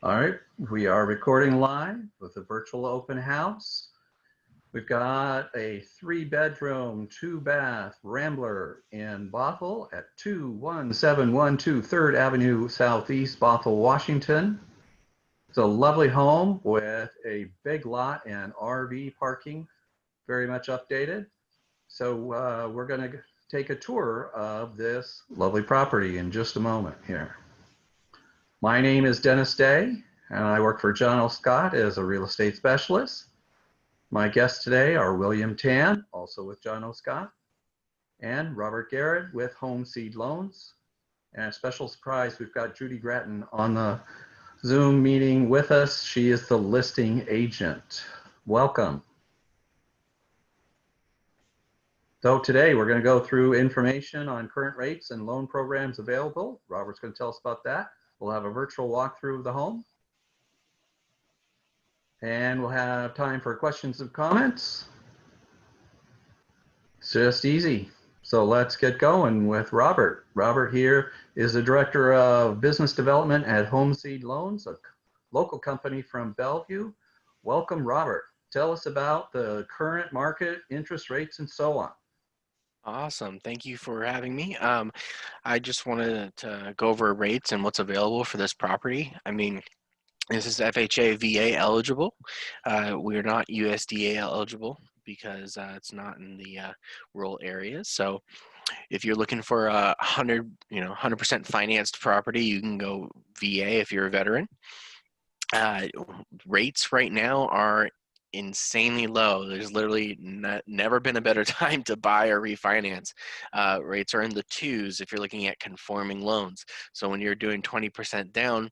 All right, we are recording live with a virtual open house. We've got a 3-bedroom, 2-bath Rambler in Bothell at 21712 3rd Avenue Southeast, Bothell, Washington. It's a lovely home with a big lot and RV parking, very much updated. So we're going to take a tour of this lovely property in just a moment here. My name is Dennis Day, and I work for John L. Scott as a real estate specialist. My guests today are William Tan, also with John L. Scott, and Robert Garrett with Home Seed Loans. And a special surprise, we've got Judy Gratton on the Zoom meeting with us. She is the listing agent. Welcome. So today we're going to go through information on current rates and loan programs available. Robert's going to tell us about that. We'll have a virtual walkthrough of the home. And we'll have time for questions and comments. It's just easy. So let's get going with Robert. Robert here is the Director of Business Development at Home Seed Loans, a local company from Bellevue. Welcome, Robert. Tell us about the current market, interest rates, and so on. Awesome. Thank you for having me. I just wanted to go over rates and what's available for this property. I mean, this is FHA VA eligible. We're not USDA eligible because it's not in the rural areas. So if you're looking for a 100% financed property, you can go VA if you're a veteran. Rates right now are insanely low. There's literally never been a better time to buy or refinance. Rates are in the 2s if you're looking at conforming loans. So when you're doing 20% down,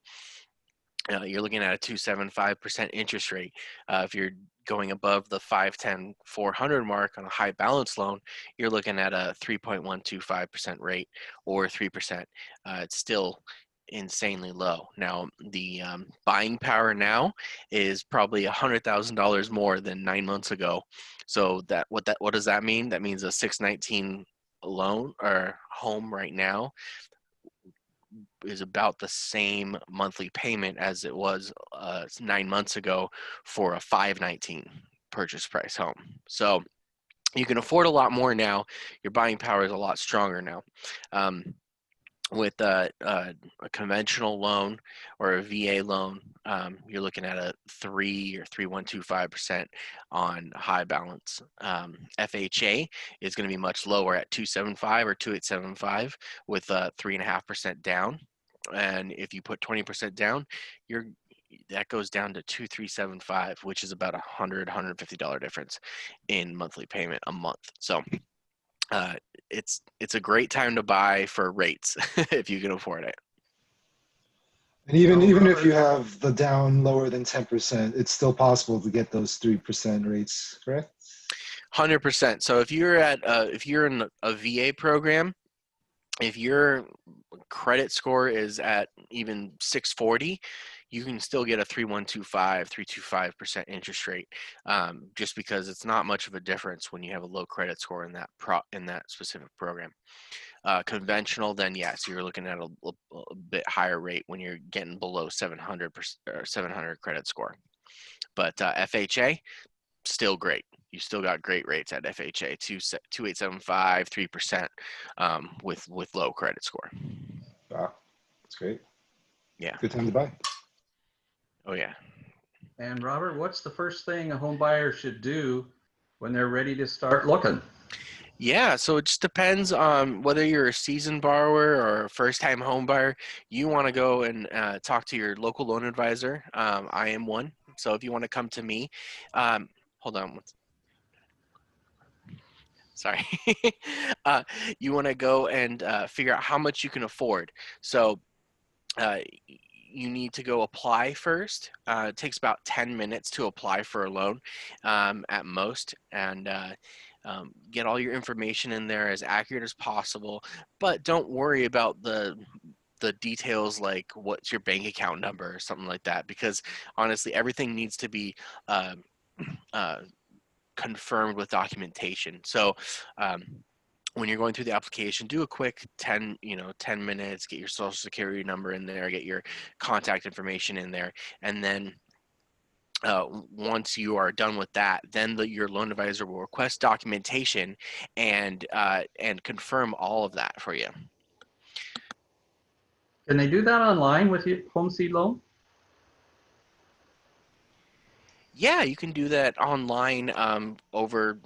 you're looking at a 2.75% interest rate. If you're going above the 510 400 mark on a high balance loan, you're looking at a 3.125% rate or 3%. It's still insanely low. Now the buying power now is probably $100,000 more than 9 months ago. So what does that mean? That means a 619 loan or home right now is about the same monthly payment as it was 9 months ago for a 519 purchase price home. So you can afford a lot more now. Your buying power is a lot stronger now. With a conventional loan or a VA loan, you're looking at a 3 or 3.125% on high balance. FHA is going to be much lower at 2.75 or 2.875 with a 3.5% down. And if you put 20% down, that goes down to 2.375, which is about $150 difference in monthly payment a month. So it's a great time to buy for rates if you can afford it. And even if you have the down lower than 10%, it's still possible to get those 3% rates, correct? 100%. So if you're in a VA program, if your credit score is at even 640, you can still get a 3.125% interest rate, just because it's not much of a difference when you have a low credit score in that specific program. Conventional, then yes, you're looking at a bit higher rate when you're getting below 700 credit score. But FHA, still great. You still got great rates at FHA, 2.875, 3%, with low credit score. Wow, that's great. Yeah. Good time to buy. Oh yeah. And Robert, what's the first thing a home buyer should do when they're ready to start looking? Yeah, so it just depends on whether you're a seasoned borrower or a first-time home buyer. You want to go and talk to your local loan advisor. I am one, so if you want to come to me, hold on. Sorry. You want to go and figure out how much you can afford. So you need to go apply first. It takes about 10 minutes to apply for a loan at most, and get all your information in there as accurate as possible. But don't worry about the details like what's your bank account number or something like that, because honestly, everything needs to be confirmed with documentation. So when you're going through the application, do a quick 10 minutes, get your social security number in there, get your contact information in there, and then once you are done with that, then your loan advisor will request documentation and confirm all of that for you. Can they do that online with your home seed loan? Yeah, you can do that online over.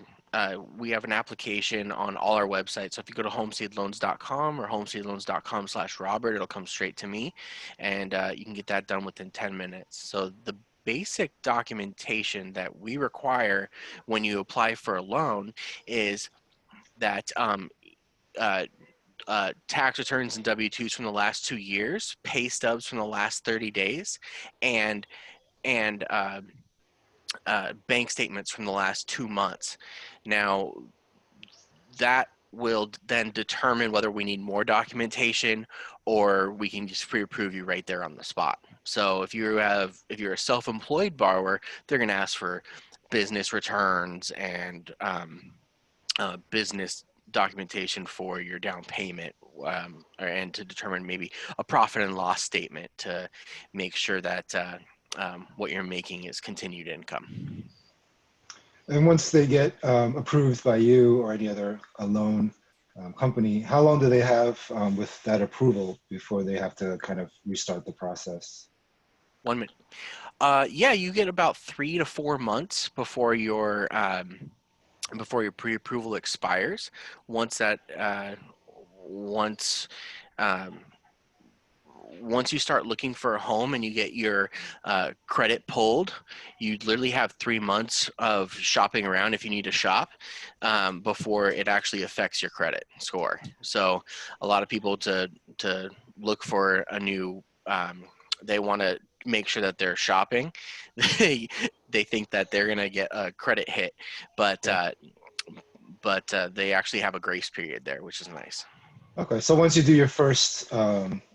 We have an application on all our websites. So if you go to homeseedloans.com or homeseedloans.com/Robert, it'll come straight to me, and you can get that done within 10 minutes. So the basic documentation that we require when you apply for a loan is that tax returns and W-2s from the last 2 years, pay stubs from the last 30 days, and and bank statements from the last 2 months. Now, that will then determine whether we need more documentation or we can just pre-approve you right there on the spot. So if you're a self-employed borrower, they're going to ask for business returns and business documentation for your down payment, and to determine maybe a profit and loss statement to make sure that what you're making is continued income. And once they get approved by you or any other loan company, how long do they have with that approval before they have to kind of restart the process? 1 minute. Yeah, you get about 3 to 4 months before your pre-approval expires. Once that once um, once you start looking for a home and you get your credit pulled, you literally have 3 months of shopping around if you need to shop before it actually affects your credit score. So a lot of people to look for a new, they want to make sure that they're shopping. They think that they're going to get a credit hit, but they actually have a grace period there, which is nice. Okay, so once you do your first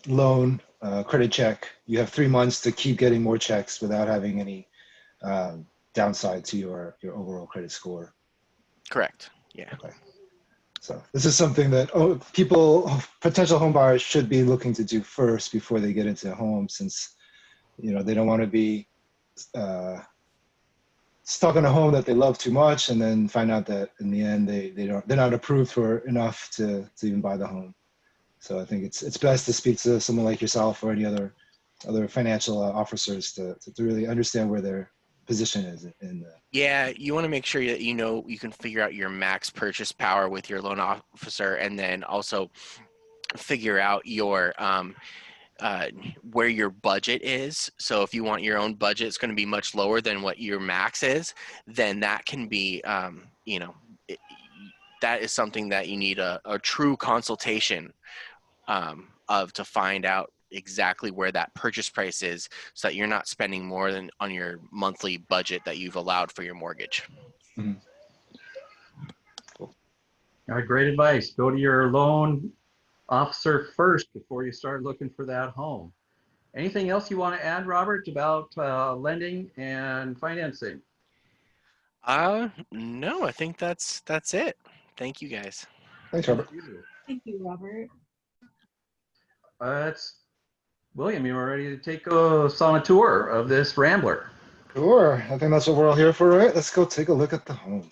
loan credit check, you have 3 months to keep getting more checks without having any downside to your overall credit score. Correct. Yeah. Okay. So this is something that potential home buyers should be looking to do first before they get into a home, since they don't want to be stuck in a home that they love too much and then find out that in the end they're not approved for enough to even buy the home. So I think it's best to speak to someone like yourself or any other financial officers to really understand where their position is in the. Yeah, you want to make sure that you can figure out your max purchase power with your loan officer, and then also figure out your where your budget is. So if you want your own budget, it's going to be much lower than what your max is. Then that can be, that is something that you need a true consultation of to find out exactly where that purchase price is, so that you're not spending more than on your monthly budget that you've allowed for your mortgage. Mm-hmm. Cool. All right, great advice. Go to your loan officer first before you start looking for that home. Anything else you want to add, Robert, about lending and financing? No, I think that's it. Thank you, guys. Thanks, Robert. Thank you, Robert. It's William. You're ready to take us on a tour of this Rambler. Sure. I think that's what we're all here for, right? Let's go take a look at the home.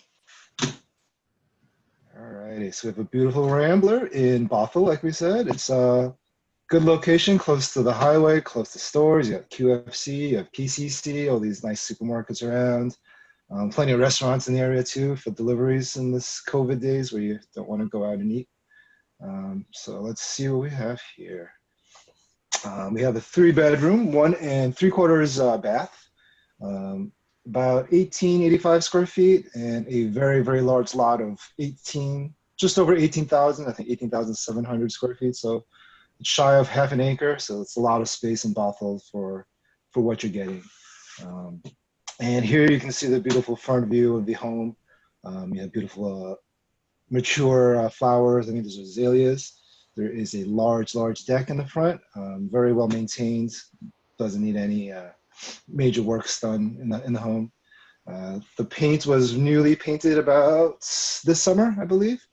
All righty. So we have a beautiful Rambler in Bothell, like we said. It's a good location, close to the highway, close to stores. You have QFC, you have PCC, all these nice supermarkets around. Plenty of restaurants in the area too for deliveries in this COVID days where you don't want to go out and eat. So let's see what we have here. We have a 3-bedroom, 1 3/4 bath, about 1,885 square feet, and a very, very large lot of just over 18,000, I think 18,700 square feet. So it's shy of half an acre. So it's a lot of space in Bothell for what you're getting. And here you can see the beautiful front view of the home. You have beautiful mature flowers. I think there's azaleas. There is a large deck in the front, very well maintained. Doesn't need any major works done in the home. The paint was newly painted about this summer, I believe.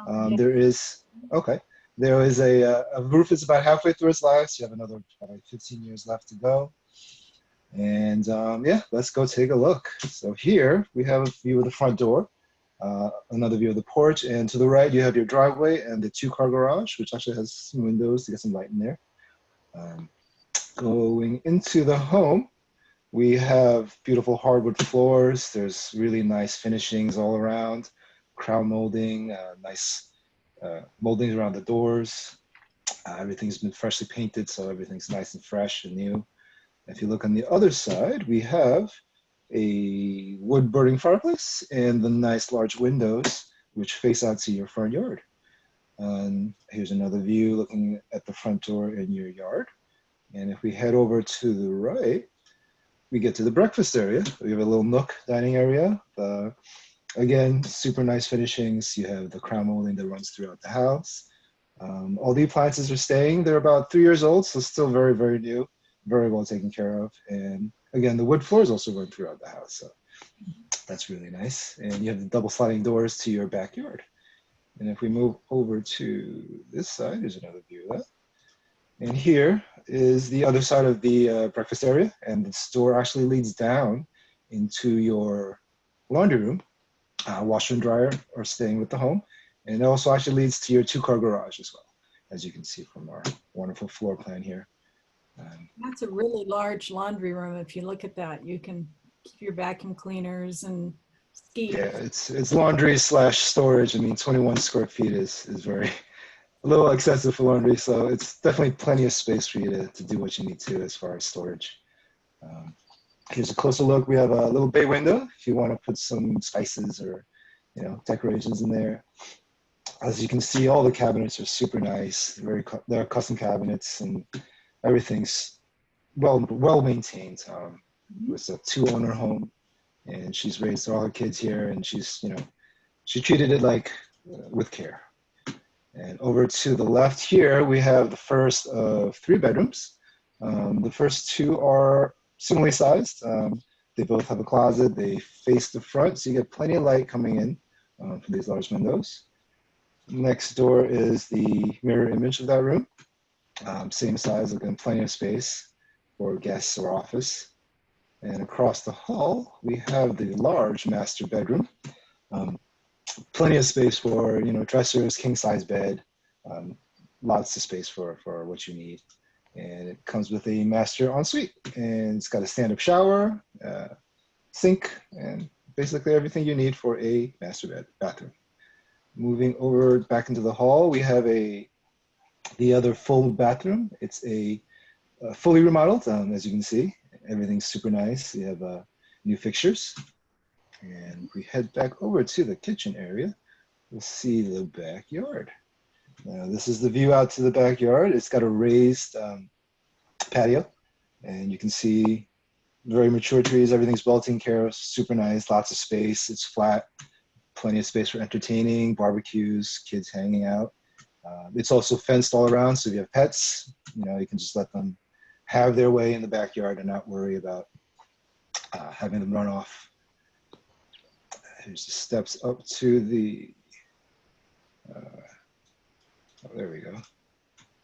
Um, there is, okay, there is a roof is about halfway through its life. So you have another probably 15 years left to go. And yeah, let's go take a look. So here we have a view of the front door, another view of the porch, and to the right you have your driveway and the two-car garage, which actually has some windows to get some light in there. Um, Going into the home, we have beautiful hardwood floors. There's really nice finishings all around, crown molding, nice moldings around the doors. Everything's been freshly painted, so everything's nice and fresh and new. If you look on the other side, we have a wood burning fireplace and the nice large windows which face out to your front yard. And here's another view looking at the front door in your yard. And if we head over to the right, we get to the breakfast area. We have a little nook dining area. Again, super nice finishings. You have the crown molding that runs throughout the house. All the appliances are staying. They're about 3 years old, so still very, very new, very well taken care of. And again, the wood floors also run throughout the house, so that's really nice. And you have the double sliding doors to your backyard. And if we move over to this side, there's another view of that. And here is the other side of the breakfast area, and the door actually leads down into your laundry room. Washer and dryer are staying with the home, and it also actually leads to your two-car garage as well, as you can see from our wonderful floor plan here. That's a really large laundry room. If you look at that, you can keep your vacuum cleaners and skis. Yeah, it's laundry slash storage. I mean, 21 square feet is very a little excessive for laundry, so it's definitely plenty of space for you to do what you need to as far as storage. Here's a closer look. We have a little bay window if you want to put some spices or decorations in there. As you can see, all the cabinets are super nice. They're custom cabinets, and everything's well maintained. It's a two-owner home, and she's raised all her kids here, and she treated it like with care. And over to the left here, we have the first of 3 bedrooms. The first 2 are similarly sized. They both have a closet. They face the front, so you get plenty of light coming in from these large windows. Next door is the mirror image of that room. Same size, again, plenty of space for guests or office. And across the hall, we have the large master bedroom. Plenty of space for dressers, king size bed, lots of space for what you need. And it comes with a master ensuite, and it's got a stand-up shower, sink, and basically everything you need for a master bathroom. Moving over back into the hall, we have the other full bathroom. It's a fully remodeled, as you can see. Everything's super nice. We have new fixtures. And we head back over to the kitchen area. We'll see the backyard. Now, this is the view out to the backyard. It's got a raised patio, and you can see very mature trees. Everything's well taken care of, super nice, lots of space. It's flat, plenty of space for entertaining, barbecues, kids hanging out. It's also fenced all around, so if you have pets, you can just let them have their way in the backyard and not worry about having them run off. Here's the steps up to the, there we go,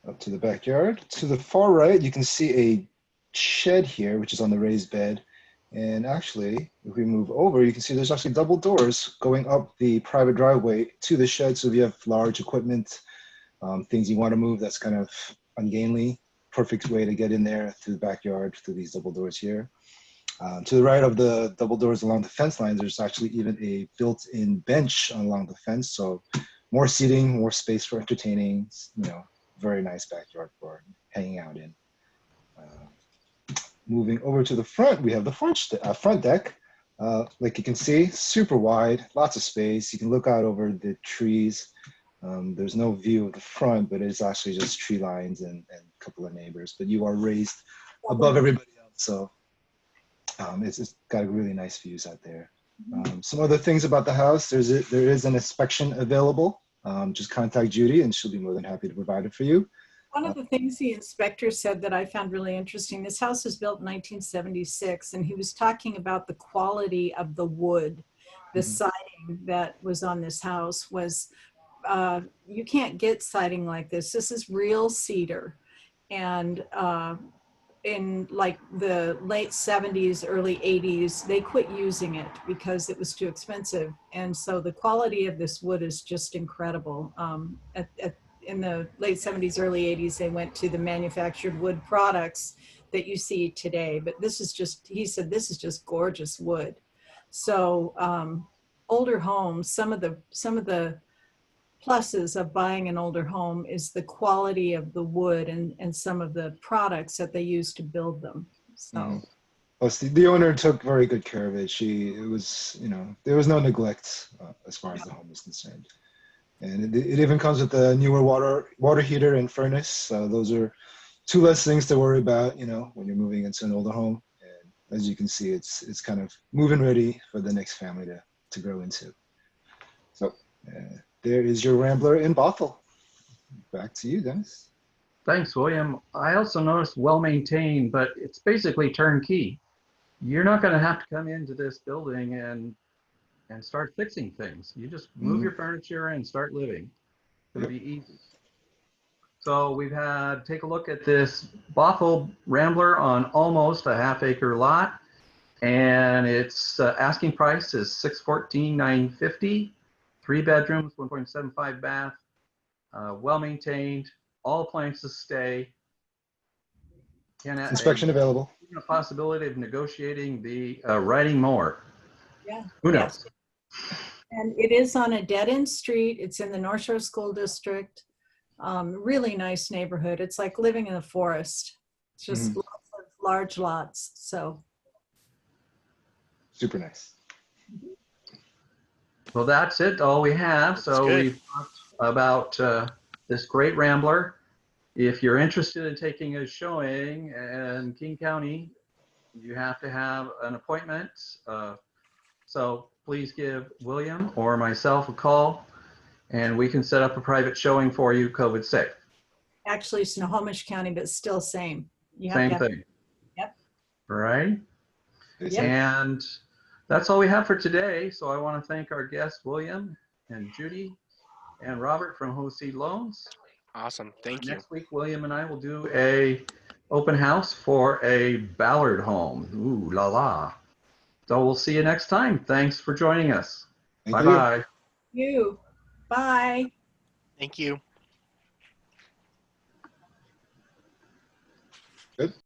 up to the backyard. To the far right, you can see a shed here, which is on the raised bed. And actually, if we move over, you can see there's actually double doors going up the private driveway to the shed. So if you have large equipment, things you want to move that's kind of ungainly, perfect way to get in there through the backyard through these double doors here. To the right of the double doors along the fence lines, there's actually even a built-in bench along the fence. So more seating, more space for entertaining, very nice backyard for hanging out in. Moving over to the front, we have the front deck. Like you can see, super wide, lots of space. You can look out over the trees. There's no view of the front, but it's actually just tree lines and a couple of neighbors. But you are raised above everybody else, so it's got really nice views out there. Some other things about the house, there is an inspection available. Just contact Judy and she'll be more than happy to provide it for you. One of the things the inspector said that I found really interesting, this house was built in 1976, and he was talking about the quality of the wood. The siding that was on this house was you can't get siding like this. This is real cedar. And in like the late 70s, early 80s, they quit using it because it was too expensive. And so the quality of this wood is just incredible. In the late 70s, early 80s, they went to the manufactured wood products that you see today. But this is just, he said, this is just gorgeous wood. So older homes, some of the pluses of buying an older home is the quality of the wood and some of the products that they use to build them. So Plus, the owner took very good care of it. It was, there was no neglect as far as the home is concerned. And it even comes with a newer water heater and furnace. So those are two less things to worry about, when you're moving into an older home. And as you can see, it's kind of move-in ready for the next family to grow into. So there is your Rambler in Bothell. Back to you, Dennis. Thanks, William. I also noticed well-maintained, but it's basically turnkey. You're not going to have to come into this building and start fixing things. You just move your furniture and start living. It's going to be easy. So we've take a look at this Bothell Rambler on almost a half-acre lot, and its asking price is $614,950. 3 bedrooms, 1.75 bath, well-maintained, all appliances stay. Inspection available. A possibility of negotiating the riding mower. yeah. Who knows? And it is on a dead-end street. It's in the North Shore School District. Really nice neighborhood. It's like living in the forest. It's just lots of large lots. So super nice. Well, that's it. All we have. So we've talked about this great Rambler. If you're interested in taking a showing in King County, you have to have an appointment. So please give William or myself a call, and we can set up a private showing for you, COVID safe. actually, Snohomish County, but still same. You have Same to have, thing. Yep. Right? Yep. And that's all we have for today. So I want to thank our guests, William and Judy and Robert from Hosea Loans. Awesome. Thank you. Next week, William and I will do a open house for a Ballard home. Ooh la la. So we'll see you next time. Thanks for joining us. Bye-bye. You. Bye. Thank you. Good.